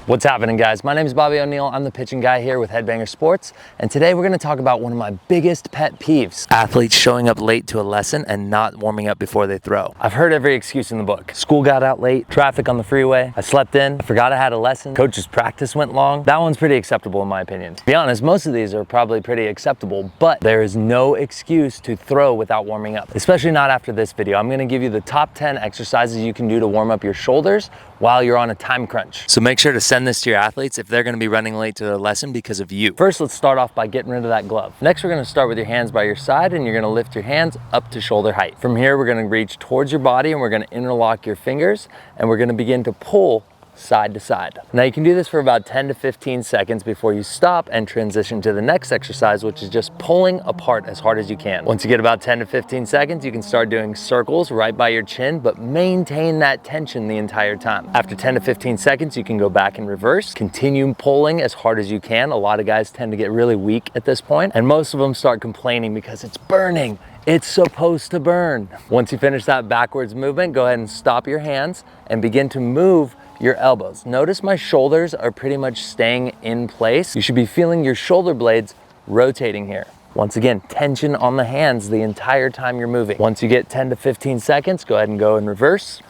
What's happening, guys? My name is Bobby O'Neill. I'm the pitching guy here with Headbanger Sports, and today we're going to talk about one of my biggest pet peeves: athletes showing up late to a lesson and not warming up before they throw. I've heard every excuse in the book. School got out late, traffic on the freeway, I slept in, I forgot I had a lesson, coach's practice went long. That one's pretty acceptable in my opinion. To be honest, most of these are probably pretty acceptable, but there is no excuse to throw without warming up, especially not after this video. I'm going to give you the top 10 exercises you can do to warm up your shoulders while you're on a time crunch. So make sure to send this to your athletes if they're going to be running late to their lesson because of you. First, let's start off by getting rid of that glove. Next, we're going to start with your hands by your side, and you're going to lift your hands up to shoulder height. From here, we're going to reach towards your body, and we're going to interlock your fingers, and we're going to begin to pull side to side. Now you can do this for about 10 to 15 seconds before you stop and transition to the next exercise, which is just pulling apart as hard as you can. Once you get about 10 to 15 seconds, you can start doing circles right by your chin, but maintain that tension the entire time. After 10 to 15 seconds, you can go back and reverse, continue pulling as hard as you can. A lot of guys tend to get really weak at this point, and most of them start complaining because it's burning. It's supposed to burn. Once you finish that backwards movement, go ahead and stop your hands and begin to move your elbows. Notice my shoulders are pretty much staying in place. You should be feeling your shoulder blades rotating here. Once again, tension on the hands the entire time you're moving. Once you get 10 to 15 seconds, go ahead and go in reverse.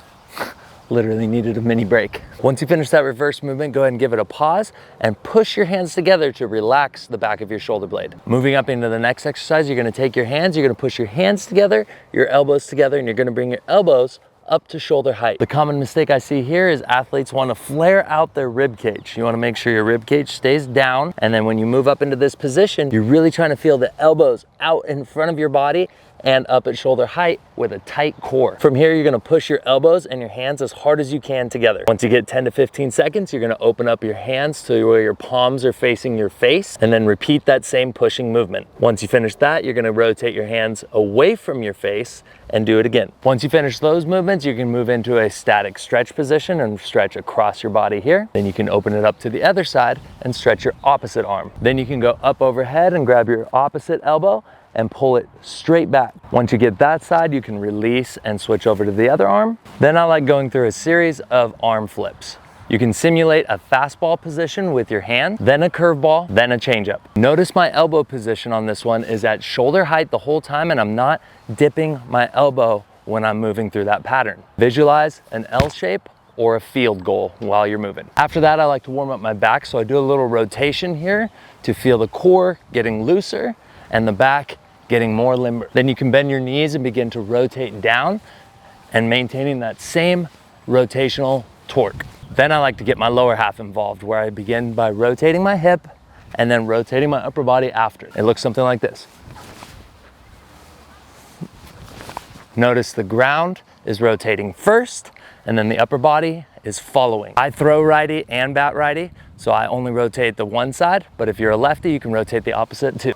Literally needed a mini break. Once you finish that reverse movement, go ahead and give it a pause and push your hands together to relax the back of your shoulder blade. Moving up into the next exercise, you're gonna take your hands, you're gonna push your hands together, your elbows together, and you're gonna bring your elbows up to shoulder height. The common mistake I see here is athletes want to flare out their rib cage. You want to make sure your rib cage stays down, and then when you move up into this position, you're really trying to feel the elbows out in front of your body and up at shoulder height with a tight core. From here, you're gonna push your elbows and your hands as hard as you can together. Once you get 10 to 15 seconds, you're gonna open up your hands to where your palms are facing your face, and then repeat that same pushing movement. Once you finish that, you're gonna rotate your hands away from your face and do it again. Once you finish those movements, you can move into a static stretch position and stretch across your body here. Then you can open it up to the other side and stretch your opposite arm. Then you can go up overhead and grab your opposite elbow and pull it straight back. Once you get that side, you can release and switch over to the other arm. Then I like going through a series of arm flips. You can simulate a fastball position with your hand, then a curveball, then a changeup. Notice my elbow position on this one is at shoulder height the whole time, and I'm not dipping my elbow when I'm moving through that pattern. Visualize an L shape or a field goal while you're moving. After that, I like to warm up my back, so I do a little rotation here to feel the core getting looser and the back getting more limber. Then you can bend your knees and begin to rotate down and maintaining that same rotational torque. Then I like to get my lower half involved, where I begin by rotating my hip and then rotating my upper body after. It looks something like this. Notice the ground is rotating first, and then the upper body is following. I throw righty and bat righty, so I only rotate the one side, but if you're a lefty, you can rotate the opposite too.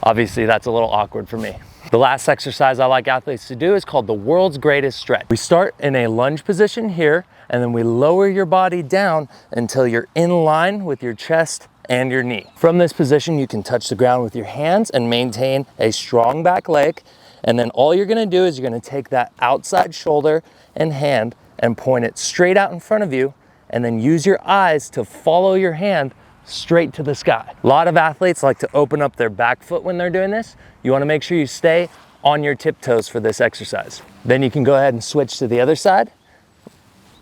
Obviously, that's a little awkward for me. The last exercise I like athletes to do is called the world's greatest stretch. We start in a lunge position here, and then we lower your body down until you're in line with your chest and your knee. From this position, you can touch the ground with your hands and maintain a strong back leg. And then all you're gonna do is you're gonna take that outside shoulder and hand and point it straight out in front of you, and then use your eyes to follow your hand straight to the sky. A lot of athletes like to open up their back foot when they're doing this. You wanna make sure you stay on your tiptoes for this exercise. Then you can go ahead and switch to the other side.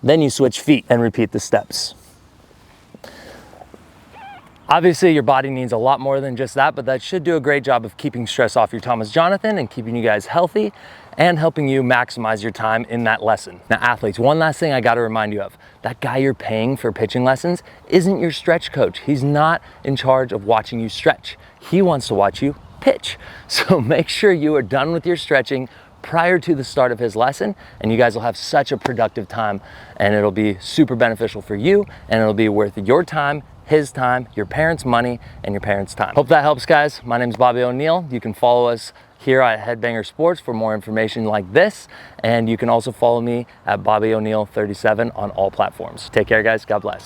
Then you switch feet and repeat the steps. Obviously, your body needs a lot more than just that, but that should do a great job of keeping stress off your Thomas Jonathan and keeping you guys healthy and helping you maximize your time in that lesson. Now, athletes, one last thing I gotta remind you of. That guy you're paying for pitching lessons isn't your stretch coach. He's not in charge of watching you stretch. He wants to watch you pitch. So make sure you are done with your stretching prior to the start of his lesson, and you guys will have such a productive time, and it'll be super beneficial for you, and it'll be worth your time, his time, your parents' money, and your parents' time. Hope that helps, guys. My name is Bobby O'Neill. You can follow us here at Headbanger Sports for more information like this, and you can also follow me at Bobby O'Neill 37 on all platforms. Take care, guys. God bless.